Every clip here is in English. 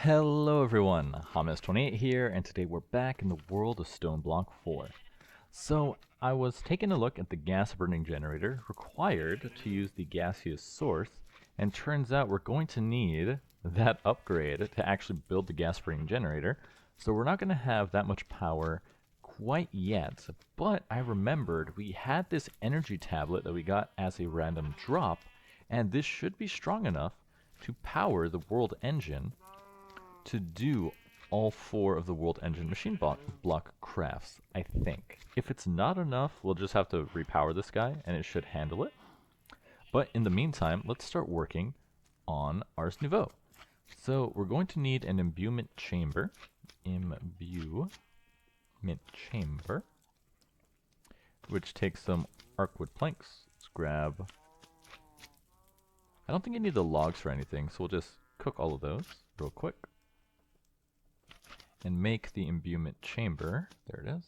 Hello everyone, Hamas28 here, and today we're back in the world of Stoneblock 4. So, I was taking a look at the gas burning generator required to use the gaseous source, and turns out we're going to need that upgrade to actually build the gas burning generator. So we're not going to have that much power quite yet, but I remembered we had this energy tablet that we got as a random drop, and this should be strong enough to power the world engine to do all 4 of the world engine machine block crafts, I think. If it's not enough, we'll just have to repower this guy and it should handle it. But in the meantime, let's start working on Ars Nouveau. So we're going to need an imbument chamber. Imbuement chamber. Which takes some arcwood planks. Let's grab... I don't think I need the logs for anything, so we'll just cook all of those real quick. And make the imbuement chamber. There it is.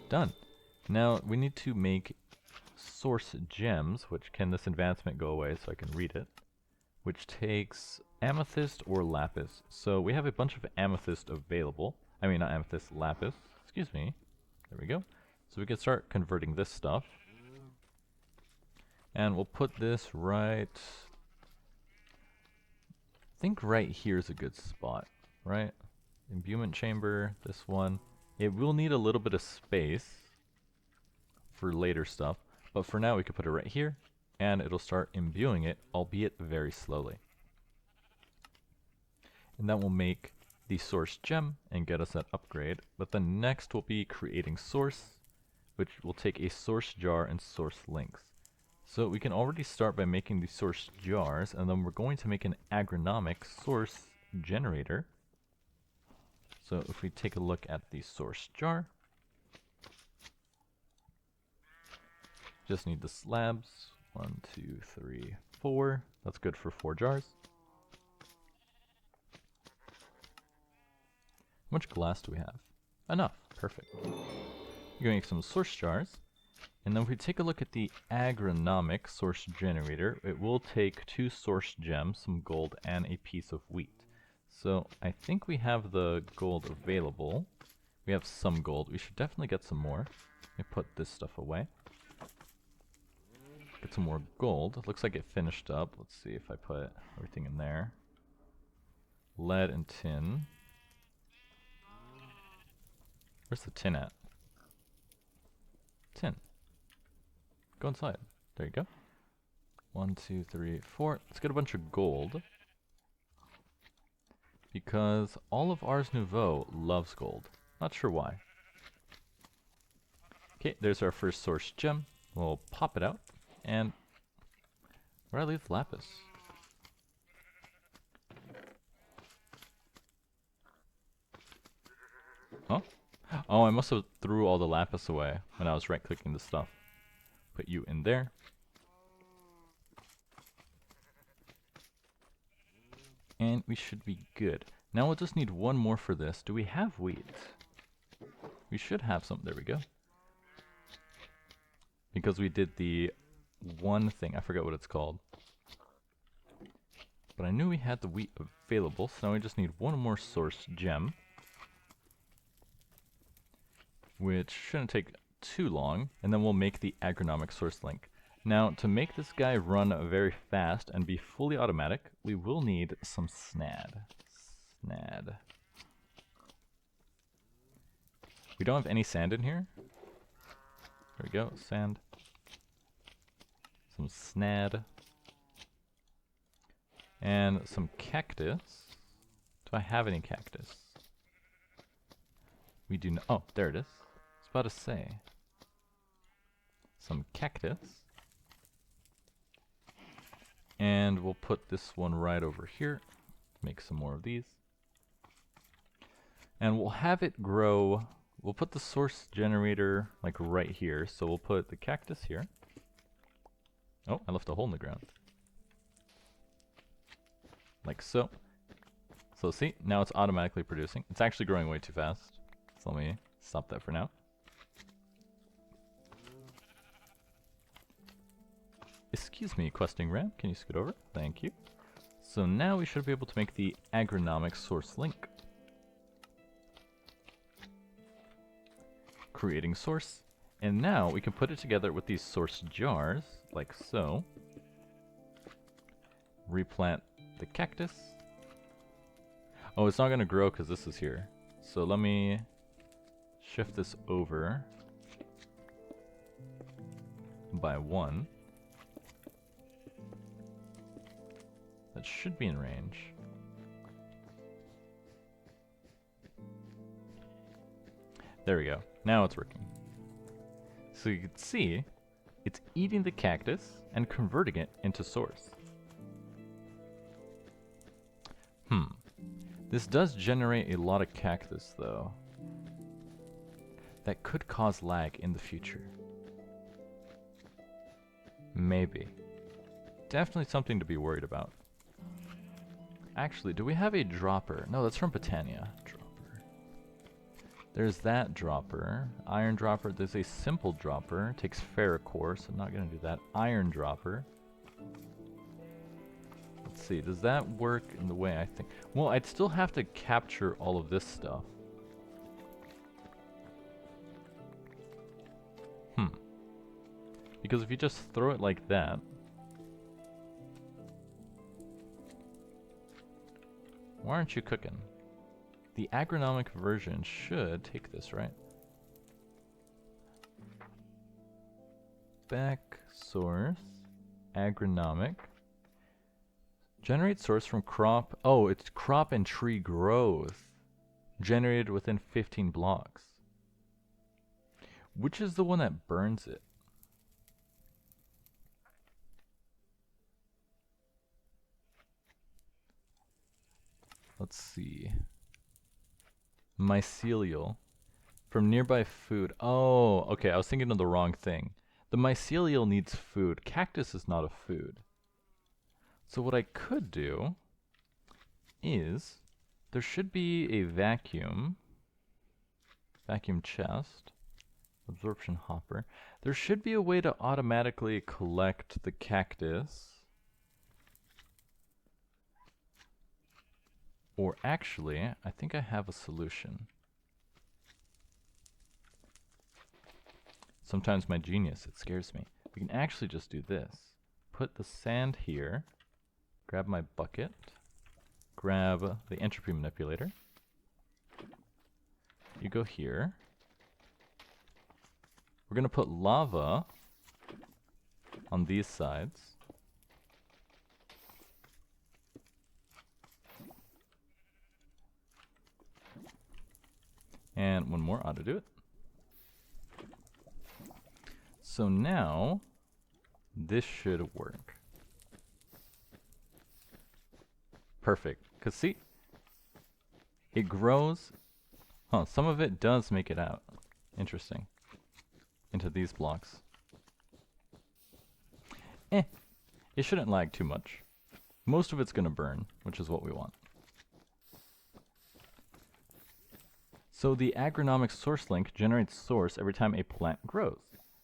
Done. Now we need to make source gems, which can this advancement go away so I can read it, which takes amethyst or lapis. So we have a bunch of amethyst available. I mean, not amethyst, lapis. Excuse me. There we go. So we can start converting this stuff. And we'll put this right... I think right here is a good spot, right? Imbuement chamber, this one. It will need a little bit of space for later stuff, but for now we could put it right here, and it'll start imbuing it, albeit very slowly. And that will make the source gem and get us that upgrade, but then next we'll be creating source, which will take a source jar and source links. So we can already start by making the source jars, and then we're going to make an agronomic source generator. So if we take a look at the source jar, just need the slabs. 1, 2, 3, 4. That's good for 4 jars. How much glass do we have? Enough. Perfect. We're going to make some source jars. And then if we take a look at the agronomic source generator, it will take 2 source gems, some gold, and a piece of wheat. So I think we have the gold available. We have some gold. We should definitely get some more. Let me put this stuff away. Get some more gold. It looks like it finished up. Let's see if I put everything in there. Lead and tin. Where's the tin at? Tin. Go inside. There you go. 1, 2, 3, 4. Let's get a bunch of gold. Because all of Ars Nouveau loves gold. Not sure why. Okay, there's our first source gem. We'll pop it out. And where did I leave the lapis? Huh? Oh, I must have threw all the lapis away when I was right-clicking the stuff. Put you in there. And we should be good. Now we'll just need one more for this. Do we have wheat? We should have some. There we go. Because we did the one thing. I forgot what it's called. But I knew we had the wheat available. So now we just need one more source gem. Which shouldn't take too long, and then we'll make the agronomic source link. Now, to make this guy run very fast and be fully automatic, we will need some snad. Snad. We don't have any sand in here. There we go, sand. Some snad. And some cactus. Do I have any cactus? We do not. Oh, there it is. I was about to say. Some cactus. And we'll put this one right over here. Make some more of these. And we'll have it grow. We'll put the source generator like right here. So we'll put the cactus here. Oh, I left a hole in the ground. Like so. So see, now it's automatically producing. It's actually growing way too fast. So let me stop that for now. Excuse me, questing ram. Can you scoot over? Thank you. So now we should be able to make the agronomic source link. Creating source. And now we can put it together with these source jars, like so. Replant the cactus. Oh, it's not going to grow because this is here. So let me shift this over by 1. That should be in range. There we go. Now it's working. So you can see, it's eating the cactus and converting it into source. This does generate a lot of cactus though. That could cause lag in the future. Maybe. Definitely something to be worried about. Actually, do we have a dropper? No, that's from Botania. Dropper. There's that dropper. Iron dropper. There's a simple dropper. Takes ferrocore, so I'm not going to do that. Iron dropper. Let's see, does that work in the way I think? Well, I'd still have to capture all of this stuff. Because if you just throw it like that, why aren't you cooking? The agronomic version should take this, right? Back source, agronomic. Generate source from crop. Oh, it's crop and tree growth. Generated within 15 blocks. Which is the one that burns it? Let's see. Mycelial. From nearby food. Oh, okay, I was thinking of the wrong thing. The mycelial needs food. Cactus is not a food. So what I could do is, there should be a vacuum chest, absorption hopper. There should be a way to automatically collect the cactus. Or actually, I think I have a solution. Sometimes my genius, it scares me. We can actually just do this. Put the sand here. Grab my bucket, grab the entropy manipulator. You go here. We're going to put lava on these sides. And one more ought to do it. So now, this should work. Perfect. Because see, it grows. Huh, some of it does make it out. Interesting. Into these blocks. It shouldn't lag too much. Most of it's going to burn, which is what we want. So the agronomic source link generates source every time a plant grows.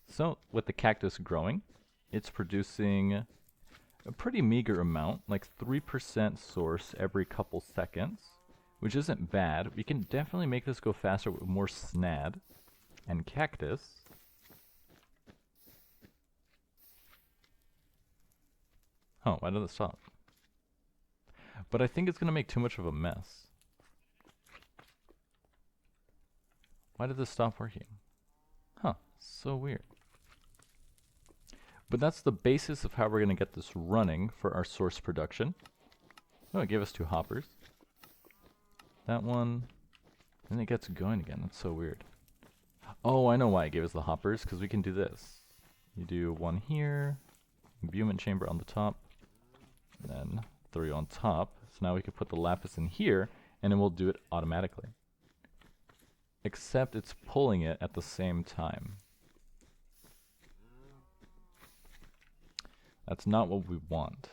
So with the cactus growing, it's producing a pretty meager amount, like 3% source every couple seconds, which isn't bad. We can definitely make this go faster with more snad and cactus. Oh, why did it stop? But I think it's going to make too much of a mess. Why did this stop working? Huh, so weird. But that's the basis of how we're going to get this running for our source production. Oh, it gave us 2 hoppers. That one. And it gets going again. That's so weird. Oh, I know why it gave us the hoppers, because we can do this. You do one here, imbument chamber on the top, and then 3 on top. So now we can put the lapis in here, and it will do it automatically. Except it's pulling it at the same time. That's not what we want.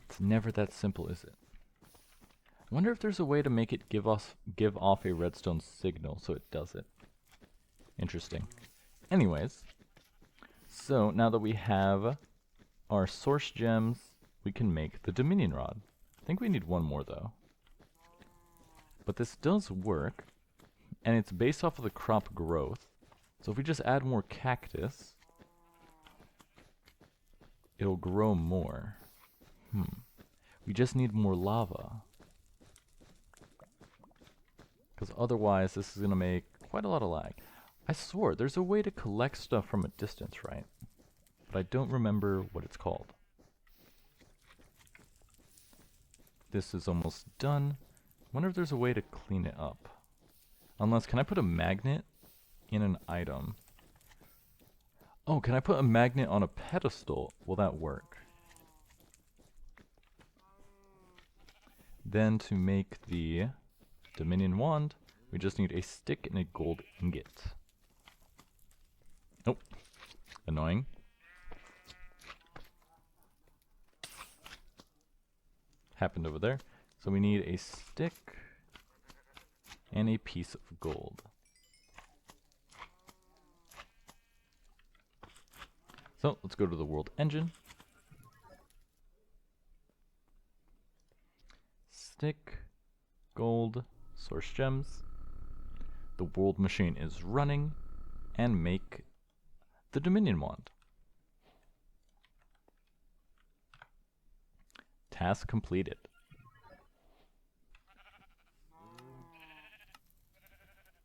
It's never that simple, is it? I wonder if there's a way to make it give off a redstone signal so it does it. Interesting. Anyways, So now that we have our source gems, we can make the Dominion Rod. I think we need one more though. But this does work, and it's based off of the crop growth. So if we just add more cactus, it'll grow more. We just need more lava. Because otherwise this is going to make quite a lot of lag. I swore there's a way to collect stuff from a distance, right? But I don't remember what it's called. This is almost done. Wonder if there's a way to clean it up. Unless, can I put a magnet in an item? Oh, can I put a magnet on a pedestal? Will that work? Then to make the Dominion Wand, we just need a stick and a gold ingot. Nope. Annoying. Happened over there. So we need a stick and a piece of gold. So let's go to the world engine. Stick, gold, source gems. The world machine is running, and make the Dominion Wand. Task completed.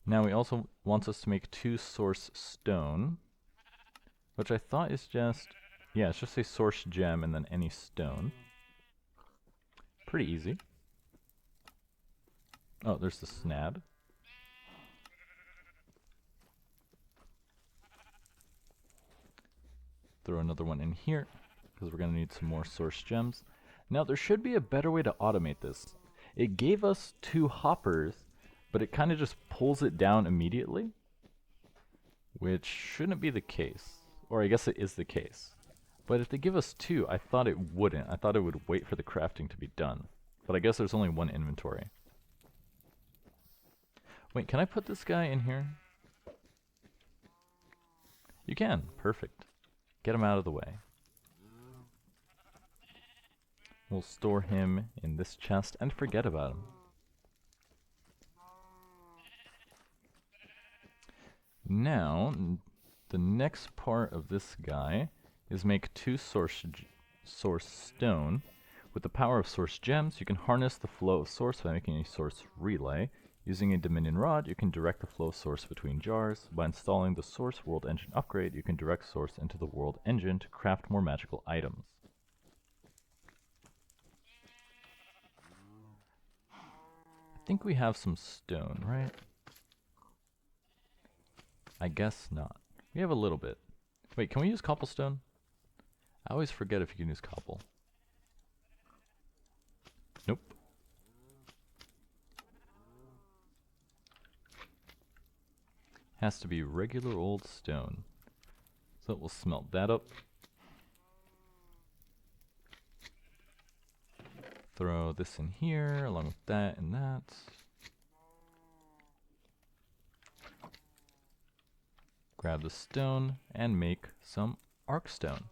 Now he also wants us to make 2 source stone, which I thought is just, yeah, it's just a source gem and then any stone. Pretty easy. Oh, there's the snad. Throw another one in here, because we're going to need some more source gems. Now there should be a better way to automate this. It gave us 2 hoppers, but it kind of just pulls it down immediately, which shouldn't be the case. Or I guess it is the case. But if they give us 2, I thought it wouldn't. I thought it would wait for the crafting to be done. But I guess there's only 1 inventory. Wait, can I put this guy in here? You can. Perfect. Get him out of the way. We'll store him in this chest and forget about him. Now, the next part of this guy is make 2 source stone. With the power of source gems, you can harness the flow of source by making a source relay. Using a Dominion Rod, you can direct the flow of source between jars. By installing the source world engine upgrade, you can direct source into the world engine to craft more magical items. I think we have some stone, right? I guess not. We have a little bit. Wait, can we use cobblestone? I always forget if you can use cobble. Nope. Has to be regular old stone. So we'll smelt that up. Throw this in here along with that and that. Grab the stone and make some arc stone.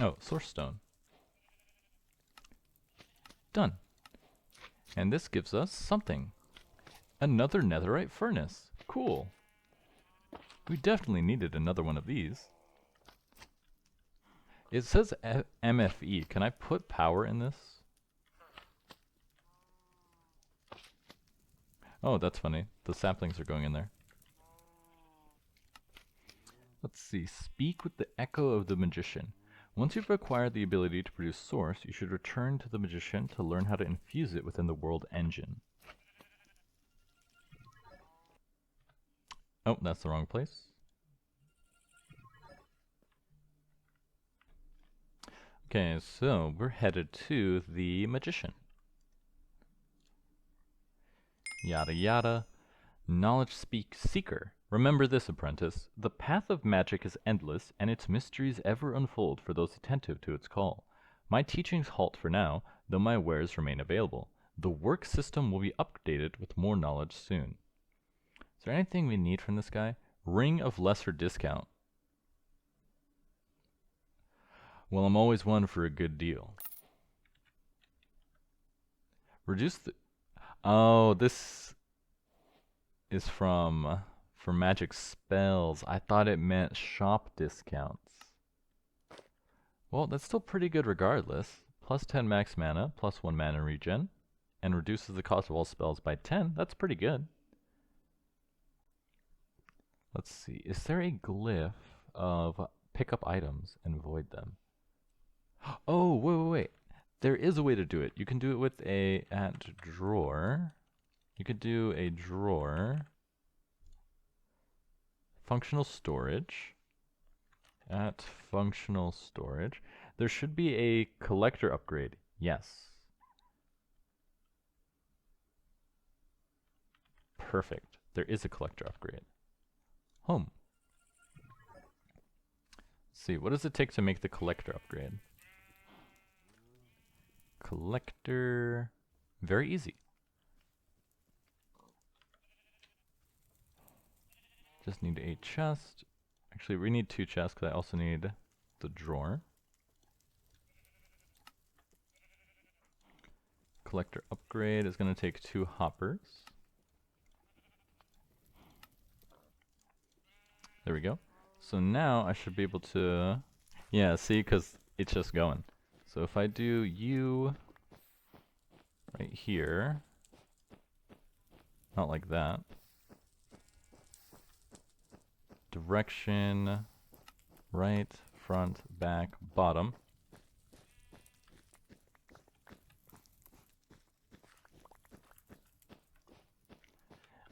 Oh, source stone. Done. And this gives us something. Another netherite furnace. Cool. We definitely needed another one of these. It says MFE. Can I put power in this? Oh, that's funny. The saplings are going in there. Let's see. Speak with the echo of the magician. Once you've acquired the ability to produce source, you should return to the magician to learn how to infuse it within the world engine. Oh, that's the wrong place. Okay, so we're headed to the magician. Yada yada. Knowledge seeker. Remember this, apprentice. The path of magic is endless, and its mysteries ever unfold for those attentive to its call. My teachings halt for now, though my wares remain available. The work system will be updated with more knowledge soon. Is there anything we need from this guy? Ring of lesser discount. Well, I'm always one for a good deal. Reduce the... Oh, this is from... for magic spells. I thought it meant shop discounts. Well, that's still pretty good regardless. Plus 10 max mana, plus 1 mana regen, and reduces the cost of all spells by 10. That's pretty good. Let's see. Is there a glyph of pick up items and void them? Oh, wait. There is a way to do it. You can do it with a at drawer. You could do a drawer. Functional storage. At functional storage. There should be a collector upgrade. Yes. Perfect. There is a collector upgrade. Home. Let's see, what does it take to make the collector upgrade? Collector. Very easy. Just need a chest. Actually, we need 2 chests because I also need the drawer. Collector upgrade is going to take 2 hoppers. There we go. So now I should be able to... Yeah, see, because it's just going. So if I do U right here, not like that. Direction, right, front, back, bottom.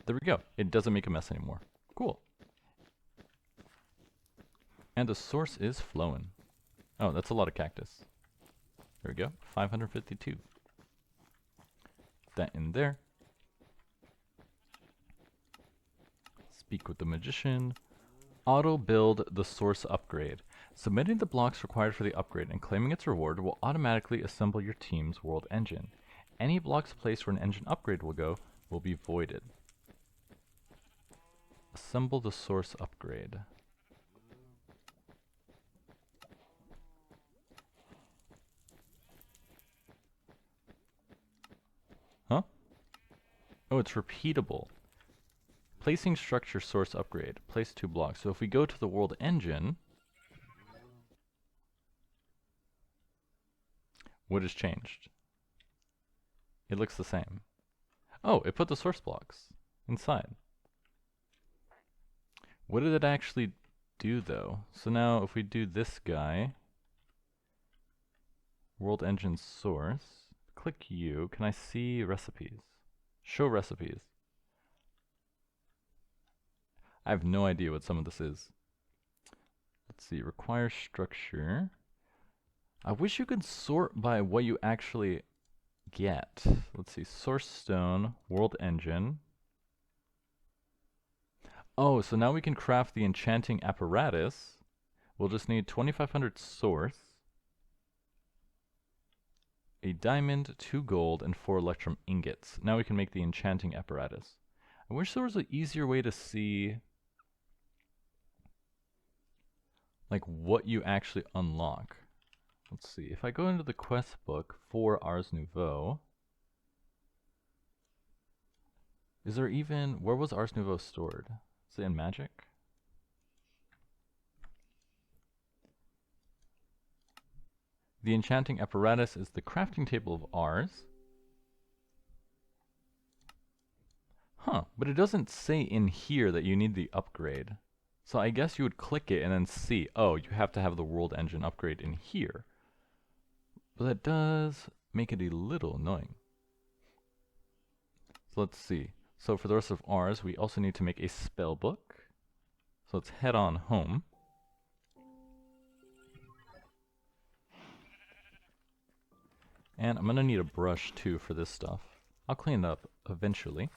There we go. It doesn't make a mess anymore. Cool. And the source is flowing. Oh, that's a lot of cactus. There we go. 552. That in there. Speak with the magician. Auto build the source upgrade. Submitting the blocks required for the upgrade and claiming its reward will automatically assemble your team's world engine. Any blocks placed where an engine upgrade will go will be voided. Assemble the source upgrade. Huh? Oh, it's repeatable. Placing structure source upgrade. Place 2 blocks. So if we go to the world engine, what has changed? It looks the same. Oh, it put the source blocks inside. What did it actually do though? So now if we do this guy, world engine source, click U, can I see recipes? Show recipes. I have no idea what some of this is. Let's see, require structure. I wish you could sort by what you actually get. Let's see, source stone, world engine. Oh, so now we can craft the enchanting apparatus. We'll just need 2500 source, a diamond, 2 gold, and 4 electrum ingots. Now we can make the enchanting apparatus. I wish there was an easier way to see like what you actually unlock. Let's see, if I go into the quest book for Ars Nouveau, is there even, where was Ars Nouveau stored? Is it in Magic? The enchanting apparatus is the crafting table of Ars. Huh, but it doesn't say in here that you need the upgrade. So I guess you would click it and then see, oh, you have to have the world engine upgrade in here. But that does make it a little annoying. So let's see. So for the rest of ours, we also need to make a spell book. So let's head on home. And I'm going to need a brush too for this stuff. I'll clean it up eventually.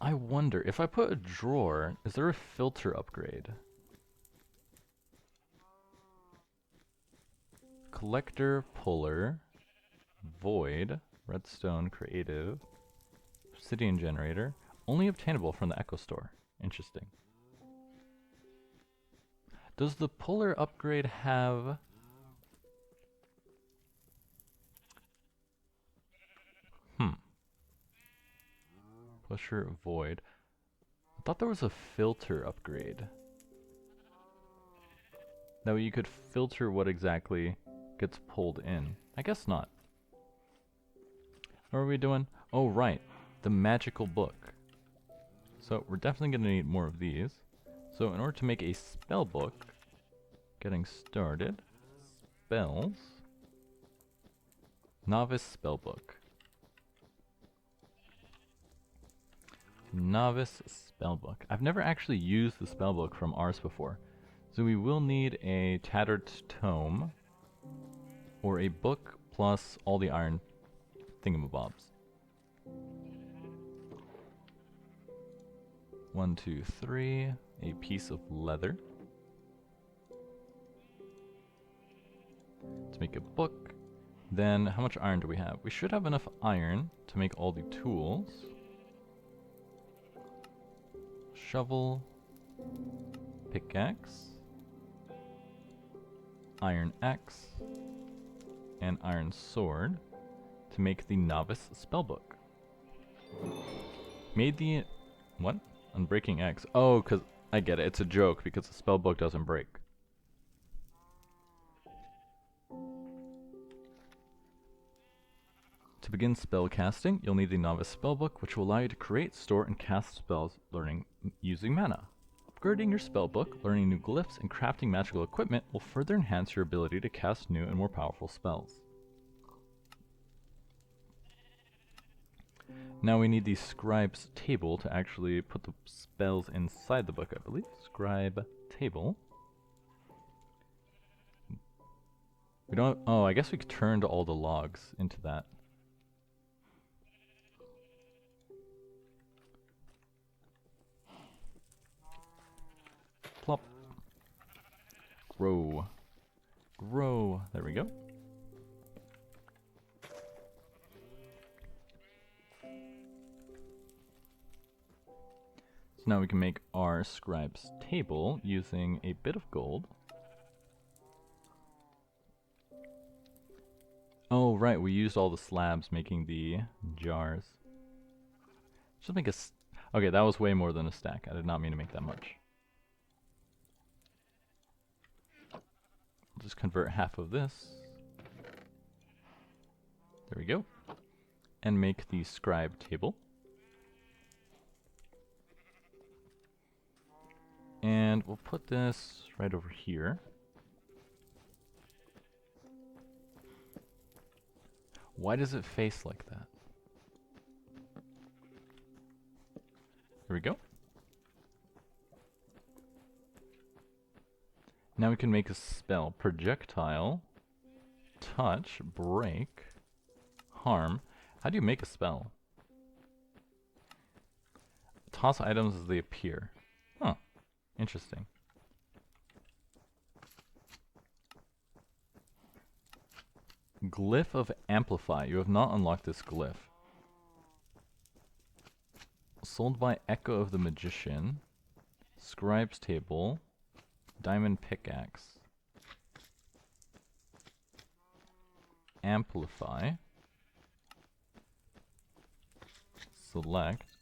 I wonder, if I put a drawer, is there a filter upgrade? Collector, puller, void, redstone, creative, obsidian generator. Only obtainable from the Echo Store. Interesting. Does the puller upgrade have... Pusher, void. I thought there was a filter upgrade. That way you could filter what exactly gets pulled in. I guess not. What are we doing? Oh, right. The magical book. So we're definitely going to need more of these. So in order to make a spell book, getting started, spells, novice spellbook. Novice spellbook. I've never actually used the spellbook from ours before. So we will need a tattered tome or a book plus all the iron thingamabobs. 1, 2, 3. A piece of leather. To make a book. Then how much iron do we have? We should have enough iron to make all the tools. Shovel, pickaxe, iron axe, and iron sword to make the novice spellbook. Made the... what? Unbreaking X. Oh, because I get it. It's a joke because the spellbook doesn't break. To begin spell casting, you'll need the Novice Spellbook, which will allow you to create, store, and cast spells using mana. Upgrading your spellbook, learning new glyphs, and crafting magical equipment will further enhance your ability to cast new and more powerful spells. Now we need the scribe's table to actually put the spells inside the book, I believe. Scribe table. We don't... oh, I guess we could turn all the logs into that. Plop. Grow. Grow. There we go. So now we can make our scribe's table using a bit of gold. Oh, right, we used all the slabs making the jars. Should make a... okay, that was way more than a stack. I did not mean to make that much. I'll just convert half of this. There we go. And make the scribe table. And we'll put this right over here. Why does it face like that? There we go. Now we can make a spell. Projectile, touch, break, harm. How do you make a spell? Toss items as they appear. Huh. Interesting. Glyph of Amplify. You have not unlocked this glyph. Sold by Echo of the Magician. Scribe's Table. Diamond Pickaxe. Amplify. Select.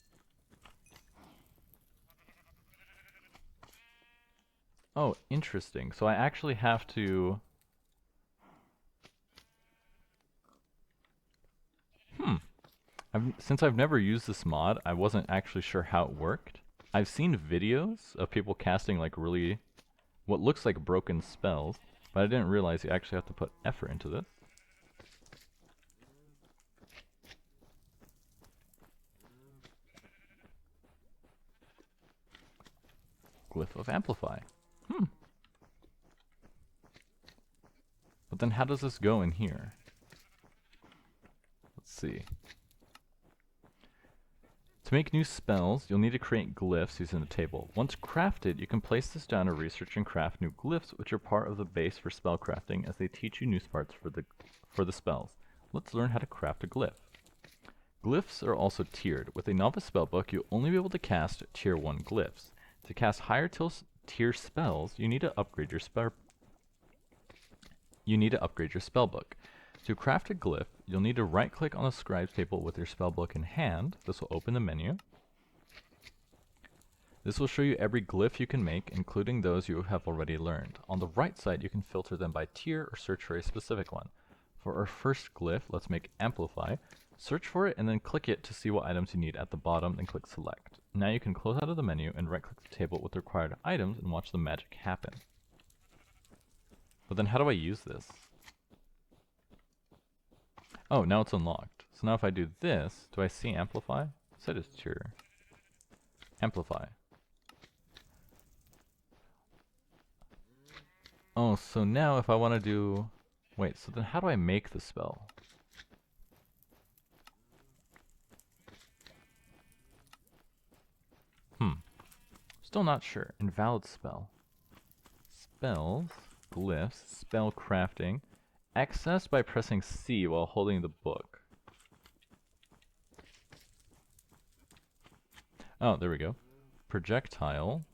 Oh, interesting. So I actually have to... since I've never used this mod, I wasn't actually sure how it worked. I've seen videos of people casting like really... what looks like broken spells, but I didn't realize you actually have to put effort into this. Glyph of Amplify. But then how does this go in here? Let's see. To make new spells, you'll need to create glyphs using the table. Once crafted, you can place this down to research and craft new glyphs, which are part of the base for spell crafting, as they teach you new parts for the spells. Let's learn how to craft a glyph. Glyphs are also tiered. With a novice spellbook, you'll only be able to cast tier 1 glyphs. To cast higher tier spells, you need to upgrade your spellbook. To craft a glyph, you'll need to right-click on the scribe table with your spellbook in hand. This will open the menu. This will show you every glyph you can make, including those you have already learned. On the right side, you can filter them by tier or search for a specific one. For our first glyph, let's make Amplify. Search for it and then click it to see what items you need at the bottom, then click Select. Now you can close out of the menu and right-click the table with the required items and watch the magic happen. But then how do I use this? Oh, now it's unlocked. So now if I do this, do I see Amplify? Set as tier. Amplify. Oh, so now if I want to do... Wait, so then how do I make the spell? Still not sure. Invalid spell. Spells, glyphs, spell crafting. Access by pressing C while holding the book. Oh, there we go. Projectile.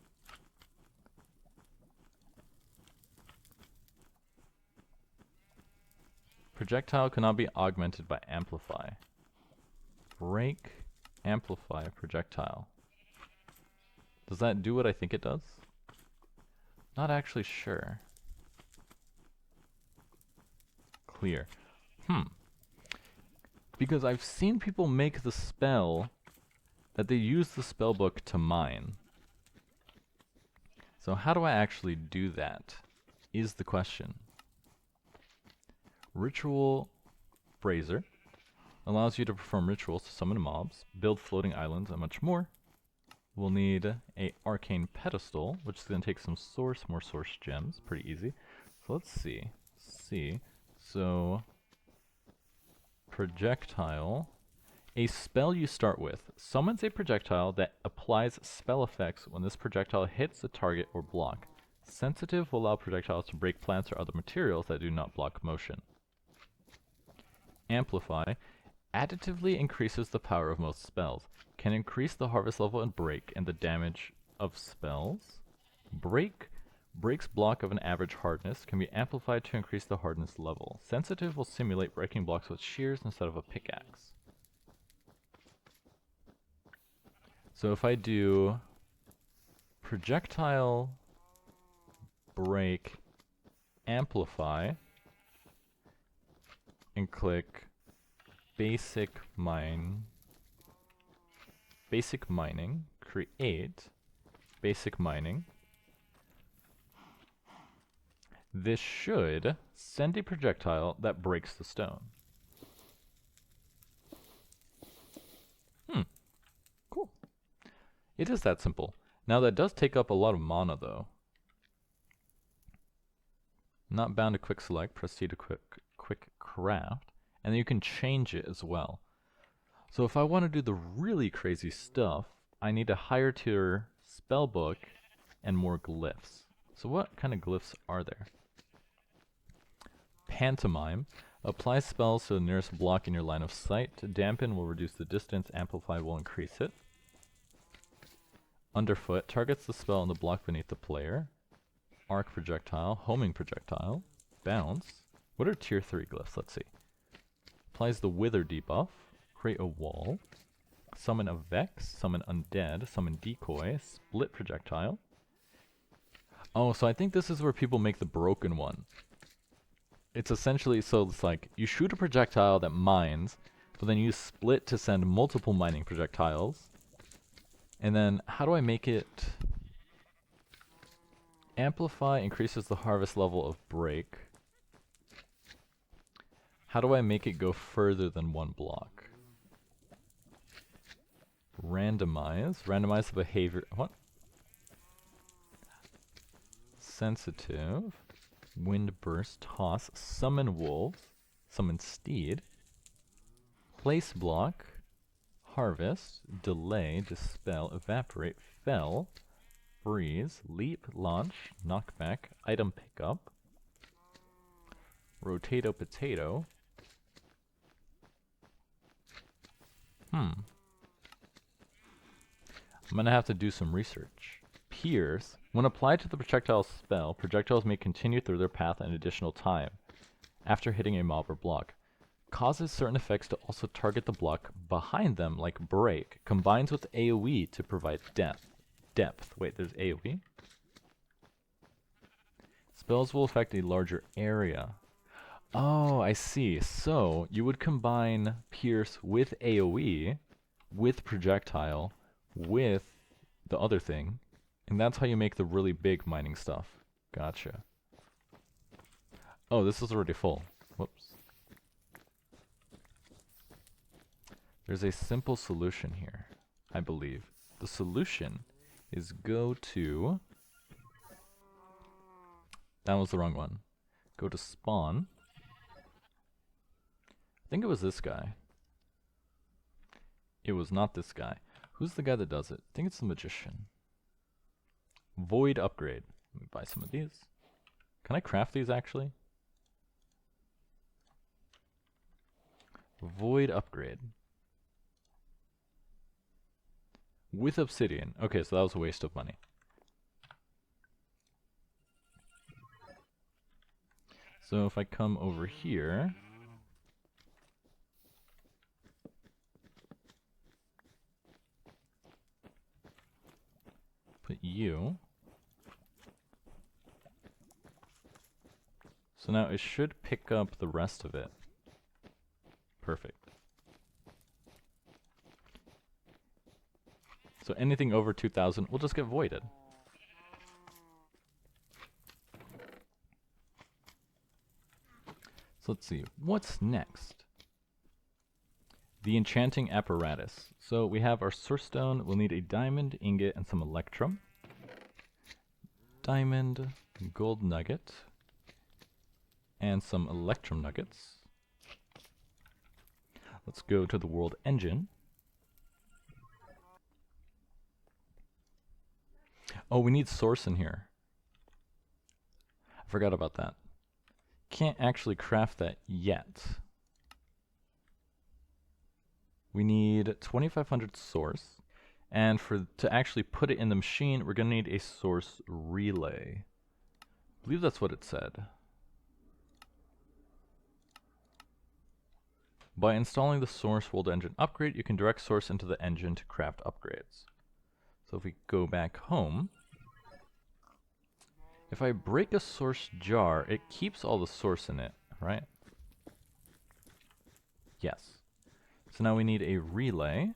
Projectile cannot be augmented by Amplify. Break, Amplify, projectile. Does that do what I think it does? Not actually sure. Clear. Because I've seen people make the spell that they use the spellbook to mine. So how do I actually do that? Is the question. Ritual Brazier allows you to perform rituals to summon mobs, build floating islands, and much more. We'll need a arcane pedestal, which is going to take some more source gems. Pretty easy. So let's see. So projectile. A spell you start with summons a projectile that applies spell effects when this projectile hits a target or block. Sensitive will allow projectiles to break plants or other materials that do not block motion. Amplify additively increases the power of most spells. Can increase the harvest level and break and the damage of spells. Breaks block of an average hardness, can be amplified to increase the hardness level. Sensitive will simulate breaking blocks with shears instead of a pickaxe. So if I do projectile, break, amplify, and click basic mining, create basic mining, this should send a projectile that breaks the stone. Cool. It is that simple. Now that does take up a lot of mana though. Not bound to quick select, proceed to quick craft, and then you can change it as well. So if I want to do the really crazy stuff, I need a higher tier spellbook and more glyphs. So what kind of glyphs are there? Pantomime. Apply spells to the nearest block in your line of sight. Dampen will reduce the distance, amplify will increase it. Underfoot targets the spell on the block beneath the player. Arc projectile, homing projectile, bounce. What are tier 3 glyphs? Let's see. Applies the wither debuff, create a wall, summon a vex, summon undead, summon decoy, split projectile. Oh, so I think this is where people make the broken one. It's essentially, so it's like, you shoot a projectile that mines, but then you split to send multiple mining projectiles. And then, how do I make it... Amplify increases the harvest level of break. How do I make it go further than one block? Randomize. Randomize the behavior... What? Sensitive. Wind burst. Toss. Summon wolves. Summon steed. Place block. Harvest. Delay. Dispel. Evaporate. Fell. Freeze. Leap. Launch. Knockback. Item pickup. Rotato potato. I'm gonna have to do some research. Pierce. When applied to the projectile spell, projectiles may continue through their path an additional time after hitting a mob or block. Causes certain effects to also target the block behind them, like break. Combines with AoE to provide depth. Wait, there's AoE? Spells will affect a larger area. Oh, I see. So, you would combine Pierce with AoE, with projectile, with the other thing, and that's how you make the really big mining stuff. Gotcha. Oh, this is already full. Whoops. There's a simple solution here, I believe. The solution is go to... That was the wrong one. Go to spawn. I think it was this guy. It was not this guy. Who's the guy that does it? I think it's the magician. Void upgrade. Let me buy some of these. Can I craft these actually? Void upgrade. With obsidian. Okay, so that was a waste of money. So if I come over here... Put you. So now it should pick up the rest of it. Perfect. So anything over 2,000 will just get voided. So let's see, what's next? The enchanting apparatus. So we have our source stone. We'll need a diamond ingot and some electrum. Diamond, gold nugget, and some electrum nuggets. Let's go to the world engine. Oh, we need source in here. I forgot about that. Can't actually craft that yet. We need 2,500 source, and to actually put it in the machine, we're going to need a source relay. I believe that's what it said. By installing the source world engine upgrade, you can direct source into the engine to craft upgrades. So if we go back home, if I break a source jar, it keeps all the source in it, right? Yes. So now we need a relay.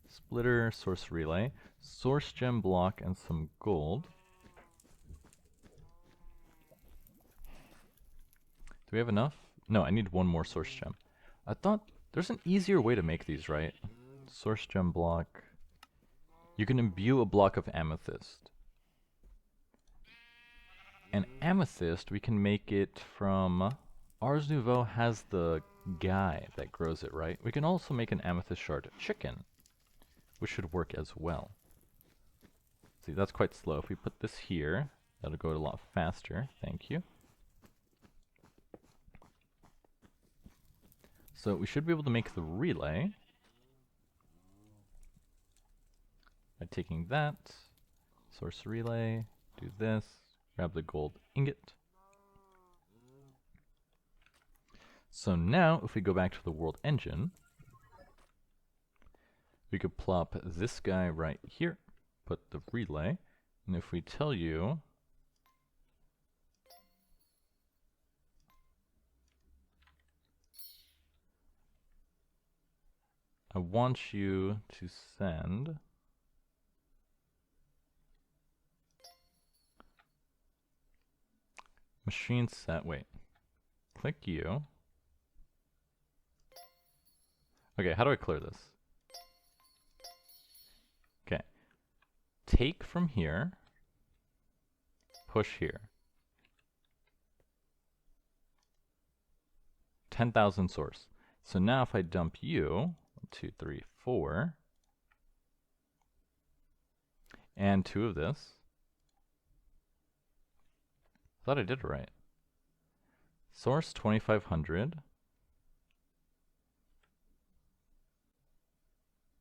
Splitter, source relay, source gem block, and some gold. Do we have enough? No, I need one more source gem. I thought there's an easier way to make these, right? Source gem block. You can imbue a block of amethyst. And amethyst, we can make it from... Ars Nouveau has the guy that grows it, right? We can also make an amethyst shard chicken, which should work as well. See, that's quite slow. If we put this here, that'll go a lot faster. Thank you. So we should be able to make the relay by taking that, source relay, do this, grab the gold ingot. So now, if we go back to the world engine, we could plop this guy right here, put the relay, and if we tell you I want you to send machine set, wait, click you. Okay, how do I clear this? Okay, take from here, push here. 10,000 source. So now if I dump you, 1, 2, 3, 4, and 2 of this, I thought I did it right. Source 2,500.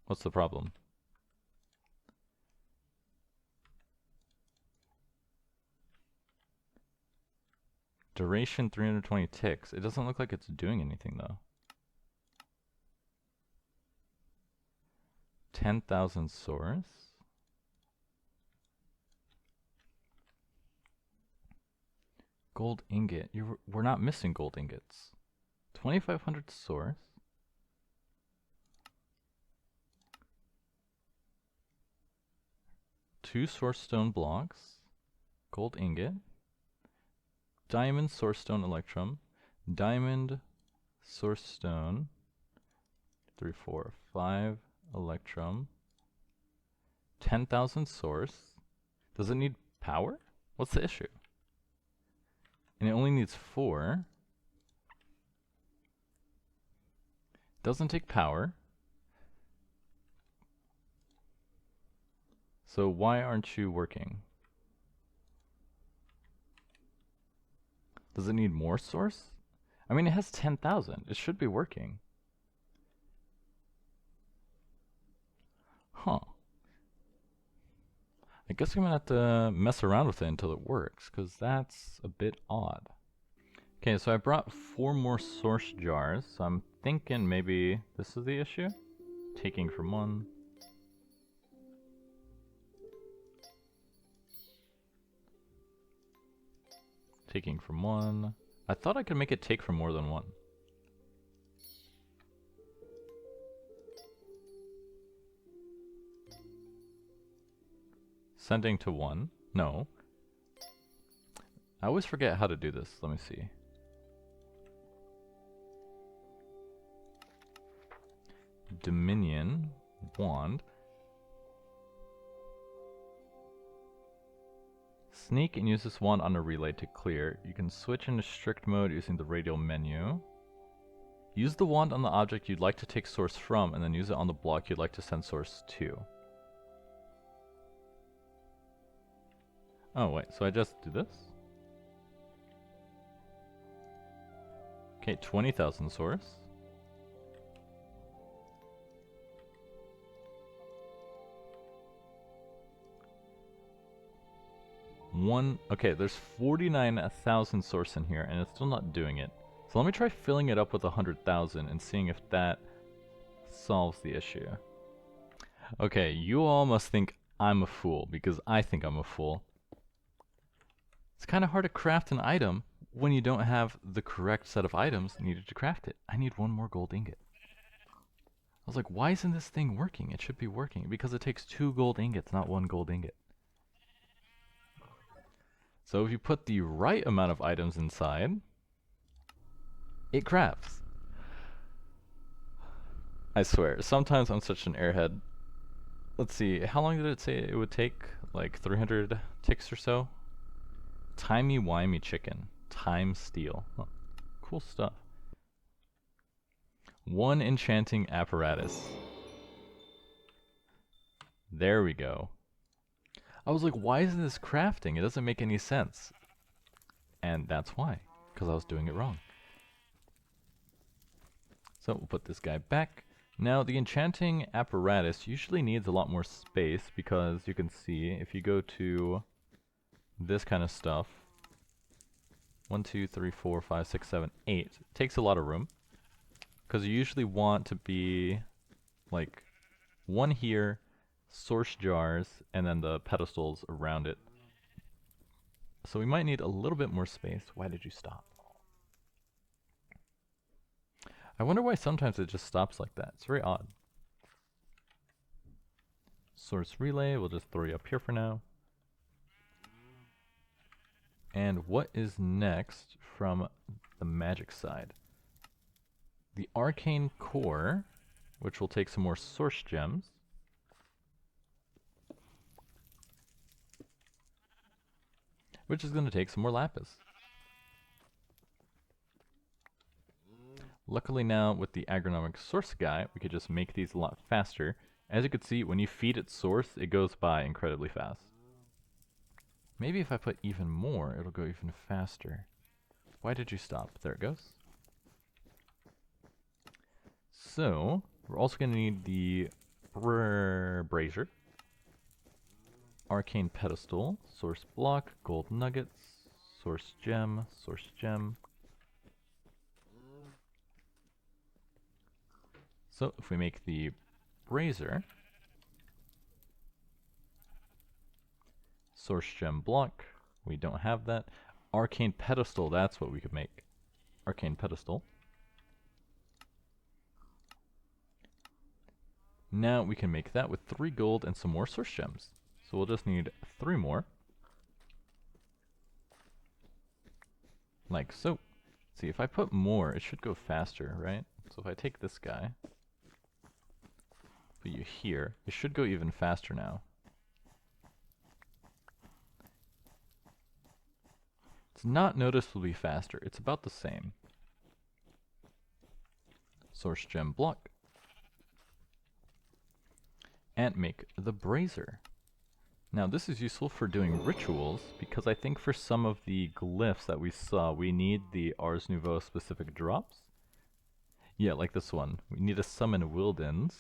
What's the problem? Duration 320 ticks. It doesn't look like it's doing anything though. 10,000 source. Gold ingot. We're not missing gold ingots. 2,500 source. Two source stone blocks. Gold ingot. Diamond source stone electrum. Diamond source stone. 3, 4, 5 electrum. 10,000 source. Does it need power? What's the issue? And it only needs 4. Doesn't take power. So why aren't you working? Does it need more source? I mean, it has 10,000. It should be working. Huh. I guess I'm gonna have to mess around with it until it works, because that's a bit odd. Okay, so I brought 4 more source jars, so I'm thinking maybe this is the issue? Taking from one. Taking from one. I thought I could make it take from more than one. Sending to 1. No. I always forget how to do this. Let me see. Dominion. Wand. Sneak and use this wand on a relay to clear. You can switch into strict mode using the radial menu. Use the wand on the object you'd like to take source from, and then use it on the block you'd like to send source to. Oh wait, so I just do this? Okay, 20,000 source. Okay, there's 49,000 source in here, and it's still not doing it. So let me try filling it up with 100,000 and seeing if that solves the issue. Okay, you all must think I'm a fool, because I think I'm a fool. It's kind of hard to craft an item when you don't have the correct set of items needed to craft it. I need 1 more gold ingot. I was like, why isn't this thing working? It should be working, because it takes 2 gold ingots, not 1 gold ingot. So if you put the right amount of items inside, it crafts. I swear, sometimes I'm such an airhead. Let's see, how long did it say it would take? Like 300 ticks or so? Timey-wimey chicken. Time steel. Huh. Cool stuff. 1 enchanting apparatus. There we go. I was like, why isn't this crafting? It doesn't make any sense. And that's why. Because I was doing it wrong. So we'll put this guy back. Now the enchanting apparatus usually needs a lot more space, because you can see if you go to this kind of stuff, 1, 2, 3, 4, 5, 6, 7, 8, it takes a lot of room. Because you usually want to be like 1 here, source jars, and then the pedestals around it. So we might need a little bit more space. Why did you stop? I wonder why sometimes it just stops like that. It's very odd. Source relay, we'll just throw you up here for now. And what is next from the magic side? The arcane core, which will take some more source gems. Which is going to take some more lapis. Luckily now, with the agronomic source guy, we could just make these a lot faster. As you can see, when you feed it source, it goes by incredibly fast. Maybe if I put even more, it'll go even faster. Why did you stop? There it goes. So, we're also going to need the brazier, arcane pedestal, source block, gold nuggets, source gem, source gem. So if we make the brazier, source gem block, we don't have that. Arcane pedestal, that's what we could make. Arcane pedestal. Now we can make that with 3 gold and some more source gems. So we'll just need 3 more. Like so. See, if I put more, it should go faster, right? So if I take this guy, put you here, it should go even faster now. It's not noticeably faster, it's about the same. Source gem block. And make the brazier. Now this is useful for doing rituals, because I think for some of the glyphs that we saw, we need the Ars Nouveau specific drops. Yeah, like this one. We need to summon Wildens.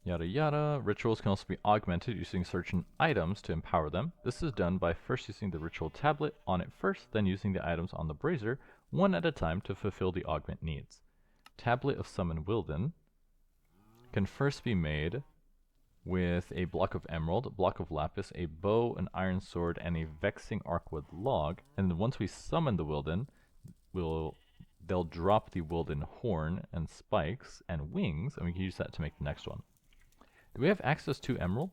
Yada yada. Rituals can also be augmented using certain items to empower them. This is done by first using the ritual tablet on it first, then using the items on the brazier, one at a time to fulfill the augment needs. Tablet of Summon Wilden can first be made with a block of emerald, a block of lapis, a bow, an iron sword, and a vexing arcwood log. And then once we summon the Wilden, they'll drop the Wilden horn and spikes and wings, and we can use that to make the next one. Do we have access to emerald?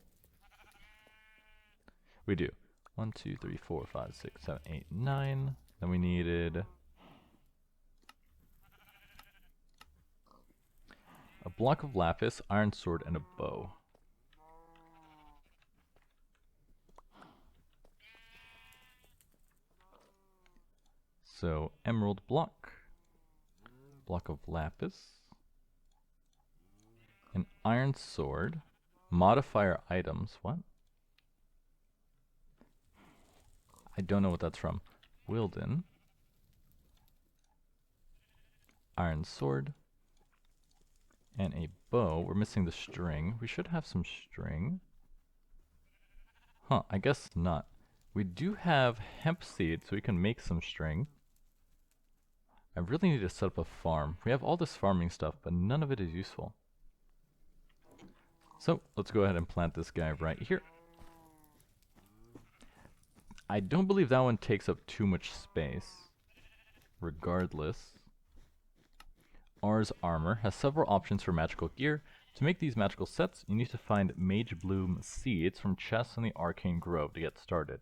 We do. 1, 2, 3, 4, 5, 6, 7, 8, 9. Then we needed a block of lapis, iron sword, and a bow. So, emerald block, block of lapis, an iron sword, modifier items, what? I don't know what that's from. Wilden, iron sword, and a bow. We're missing the string. We should have some string. Huh, I guess not. We do have hemp seed, so we can make some string. I really need to set up a farm. We have all this farming stuff, but none of it is useful. So, let's go ahead and plant this guy right here. I don't believe that one takes up too much space. Regardless. Ars Armor has several options for magical gear. To make these magical sets, you need to find Mage Bloom seeds from chests in the Arcane Grove to get started.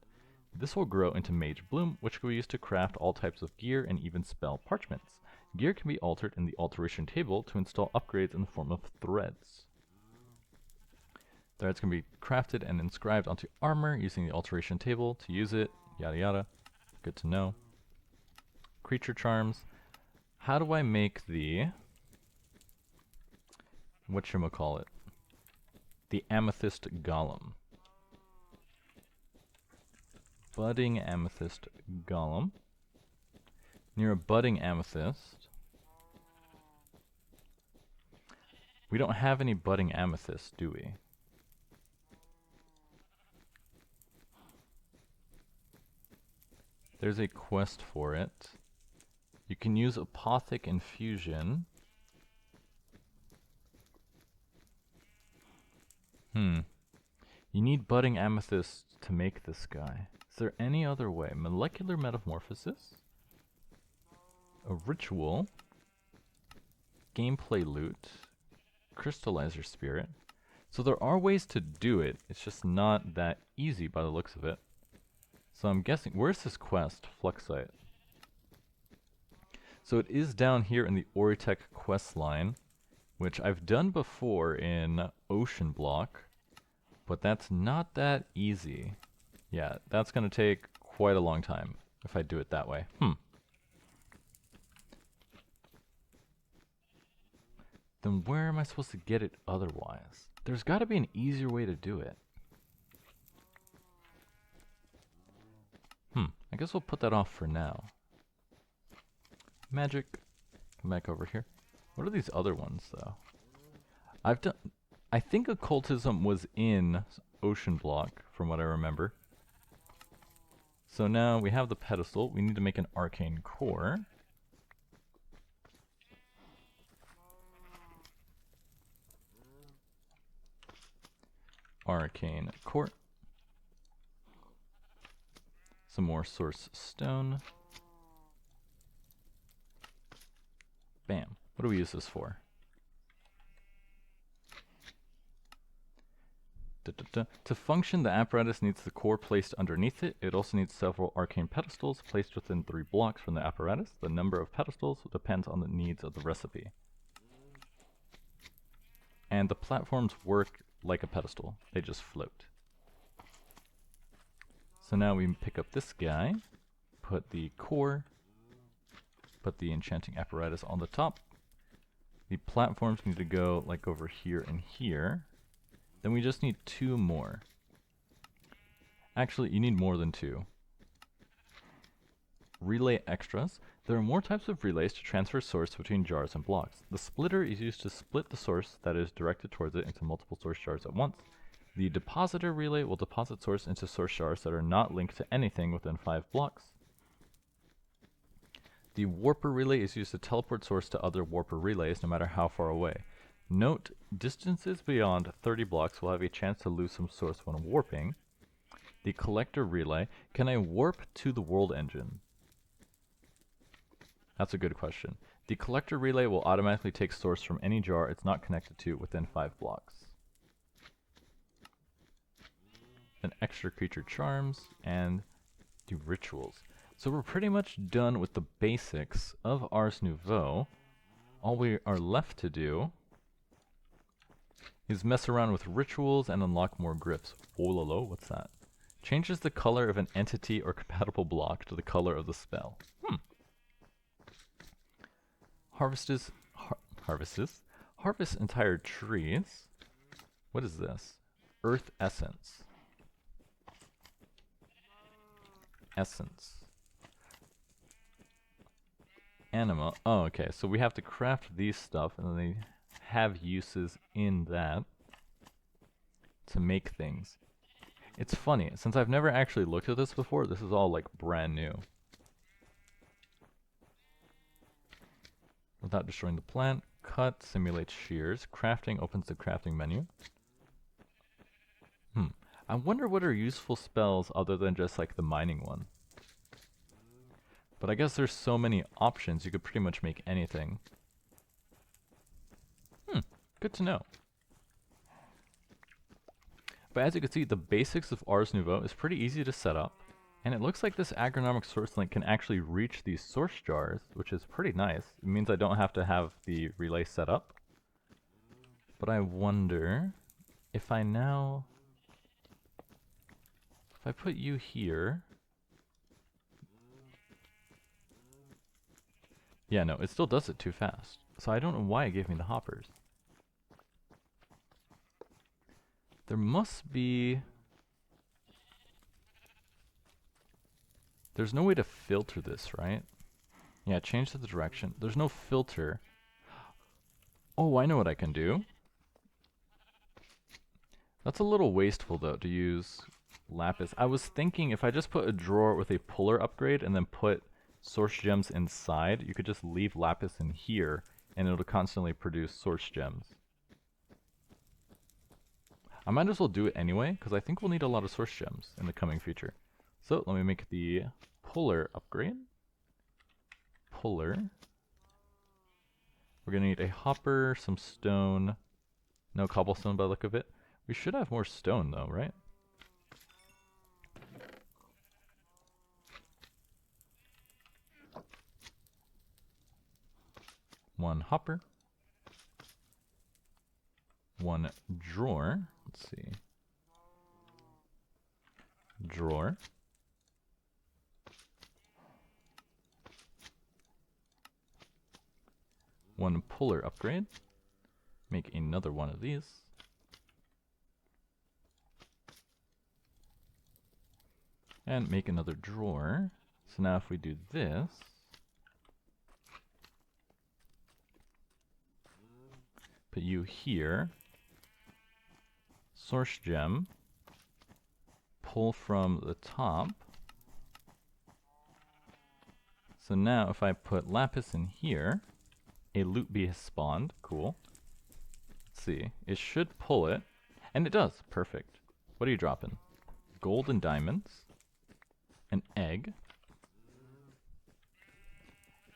This will grow into Mage Bloom, which can be used to craft all types of gear and even spell parchments. Gear can be altered in the alteration table to install upgrades in the form of threads. Threads can be crafted and inscribed onto armor using the alteration table to use it, yada yada. Good to know. Creature charms. How do I make the... whatchamacallit? The amethyst golem. Budding amethyst golem. Near a budding amethyst. We don't have any budding amethysts, do we? There's a quest for it. You can use Apothic Infusion. You need budding amethyst to make this guy. Is there any other way? Molecular metamorphosis? A ritual? Gameplay loot? Crystallizer spirit? So there are ways to do it. It's just not that easy by the looks of it. So I'm guessing, where's this quest? Fluxite. So it is down here in the Oritech quest line, which I've done before in Ocean Block, but that's not that easy. Yeah, that's going to take quite a long time if I do it that way. Then where am I supposed to get it otherwise? There's got to be an easier way to do it. I guess we'll put that off for now. Magic. Come back over here. What are these other ones, though? I think occultism was in Ocean Block, from what I remember. So now we have the pedestal. We need to make an arcane core. Arcane core. Some more source stone. Bam. What do we use this for? To function, the apparatus needs the core placed underneath it. It also needs several arcane pedestals placed within 3 blocks from the apparatus. The number of pedestals depends on the needs of the recipe. And the platforms work like a pedestal. They just float. So now we pick up this guy, put the core, put the enchanting apparatus on the top. The platforms need to go like over here and here. Then we just need 2 more. Actually, you need more than 2. Relay extras. There are more types of relays to transfer source between jars and blocks. The splitter is used to split the source that is directed towards it into multiple source jars at once. The depositor relay will deposit source into source jars that are not linked to anything within 5 blocks. The warper relay is used to teleport source to other warper relays no matter how far away. Note, distances beyond 30 blocks will have a chance to lose some source when warping. The collector relay, can I warp to the world engine? That's a good question. The collector relay will automatically take source from any jar it's not connected to within 5 blocks. Then extra creature charms and the rituals. So we're pretty much done with the basics of Ars Nouveau. All we are left to do is mess around with rituals and unlock more grips. Ololo, what's that? Changes the color of an entity or compatible block to the color of the spell. Harvest entire trees. What is this? Earth essence. Essence. Anima. Oh, okay. So we have to craft these stuff, and then they have uses in that to make things. It's funny, since I've never actually looked at this before, this is all like brand new. Without destroying the plant, cut simulates shears. Crafting opens the crafting menu. I wonder what are useful spells other than just like the mining one. But I guess there's so many options, you could pretty much make anything. Good to know. But as you can see, the basics of Ars Nouveau is pretty easy to set up. And it looks like this agronomic source link can actually reach these source jars, which is pretty nice. It means I don't have to have the relay set up. But I wonder if I now... if I put you here... Yeah, no, it still does it too fast. So I don't know why it gave me the hoppers. There must be... There's no way to filter this, right? Yeah, change the direction. There's no filter. Oh, I know what I can do. That's a little wasteful, though, to use Lapis. I was thinking if I just put a drawer with a puller upgrade and then put source gems inside, you could just leave Lapis in here, and it'll constantly produce source gems. I might as well do it anyway, because I think we'll need a lot of source gems in the coming future. So let me make the puller upgrade. Puller. We're going to need a hopper, some stone. No cobblestone by the look of it. We should have more stone though, right? One hopper. One drawer. Let's see. Drawer. One puller upgrade. Make another one of these. And make another drawer. So now if we do this, Put you here. Source gem. Pull from the top. So now if I put Lapis in here, a loot bee has spawned. Cool. Let's see. It should pull it. And it does. Perfect. What are you dropping? Gold and diamonds. An egg.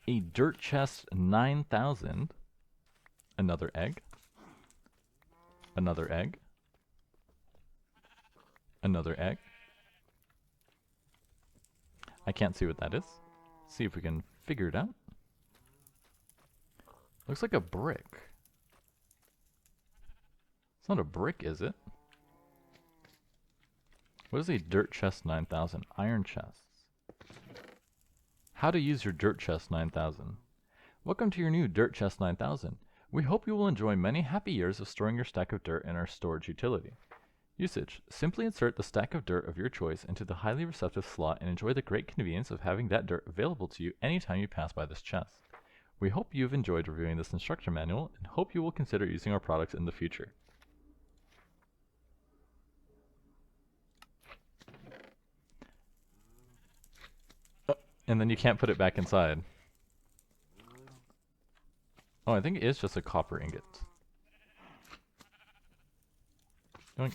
A dirt chest 9,000. Another egg. Another egg. Another egg. I can't see what that is. See if we can figure it out. Looks like a brick. It's not a brick, is it? What is a dirt chest 9,000? Iron chests. How to use your dirt chest 9,000. Welcome to your new dirt chest 9,000. We hope you will enjoy many happy years of storing your stack of dirt in our storage utility. Usage. Simply insert the stack of dirt of your choice into the highly receptive slot and enjoy the great convenience of having that dirt available to you anytime you pass by this chest. We hope you've enjoyed reviewing this instruction manual and hope you will consider using our products in the future. And then you can't put it back inside. Oh, I think it is just a copper ingot. Yoink.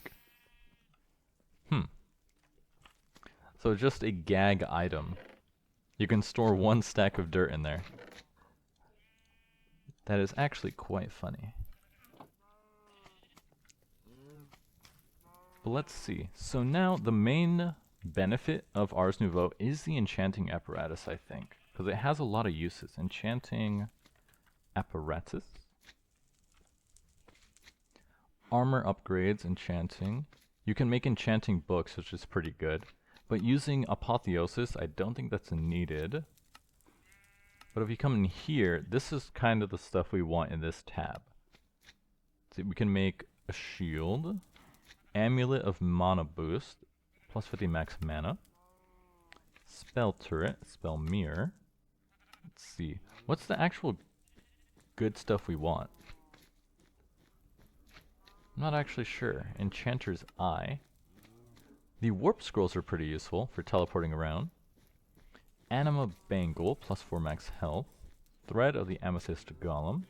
So just a gag item. You can store one stack of dirt in there. That is actually quite funny. But let's see. So now the main benefit of Ars Nouveau is the enchanting apparatus, I think. Because it has a lot of uses. Enchanting apparatus. Armor upgrades, enchanting. You can make enchanting books, which is pretty good. But using apotheosis, I don't think that's needed. But if you come in here, this is kind of the stuff we want in this tab. See, we can make a shield. Amulet of mana boost. Plus 50 max mana. Spell turret. Spell mirror. Let's see. What's the actual good stuff we want? I'm not actually sure. Enchanter's Eye. The warp scrolls are pretty useful for teleporting around. Anima Bangle, plus 4 max health. Thread of the Amethyst Golem.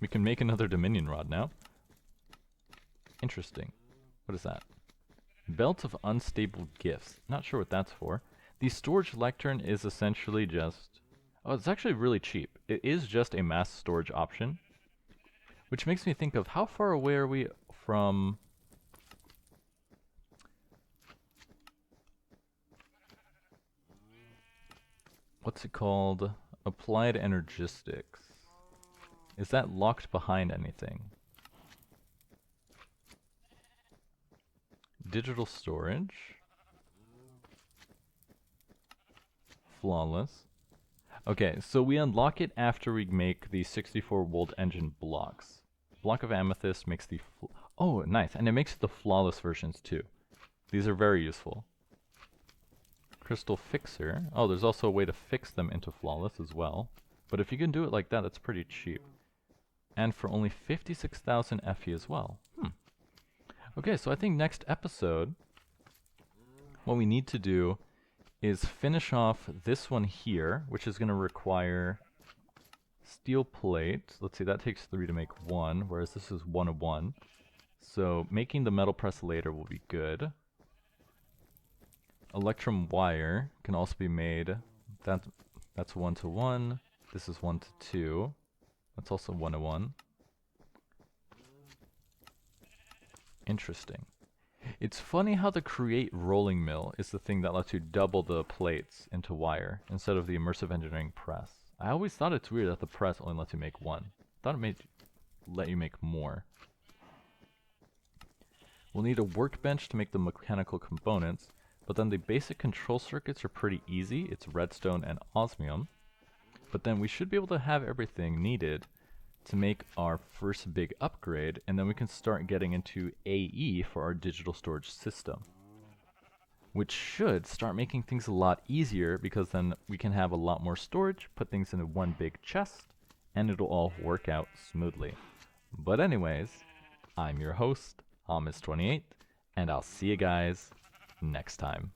We can make another Dominion Rod now. Interesting. What is that? Belt of Unstable Gifts. Not sure what that's for. The storage lectern is essentially just... Oh, it's actually really cheap. It is just a mass storage option. Which makes me think of how far away are we from... What's it called? Applied Energistics. Is that locked behind anything? Digital storage. Flawless. Okay, so we unlock it after we make the 64-volt engine blocks. Block of Amethyst makes the... Oh, nice. And it makes the flawless versions too. These are very useful. Crystal Fixer. Oh, there's also a way to fix them into flawless as well. But if you can do it like that, that's pretty cheap. And for only 56,000 FE as well. Okay, so I think next episode, what we need to do is finish off this one here, which is going to require steel plate. Let's see, that takes 3 to make 1, whereas this is 1 of 1. So making the metal press later will be good. Electrum wire can also be made. That's 1 to 1. This is 1 to 2. That's also 1 to 1. Interesting. It's funny how the create rolling mill is the thing that lets you double the plates into wire instead of the immersive engineering press. I always thought it's weird that the press only lets you make 1. I thought it let you make more. We'll need a workbench to make the mechanical components, but then the basic control circuits are pretty easy. It's redstone and osmium. But then we should be able to have everything needed to make our first big upgrade, and then we can start getting into AE for our digital storage system. Which should start making things a lot easier, because then we can have a lot more storage, put things into one big chest, and it'll all work out smoothly. But anyways, I'm your host, Hamas28, and I'll see you guys next time.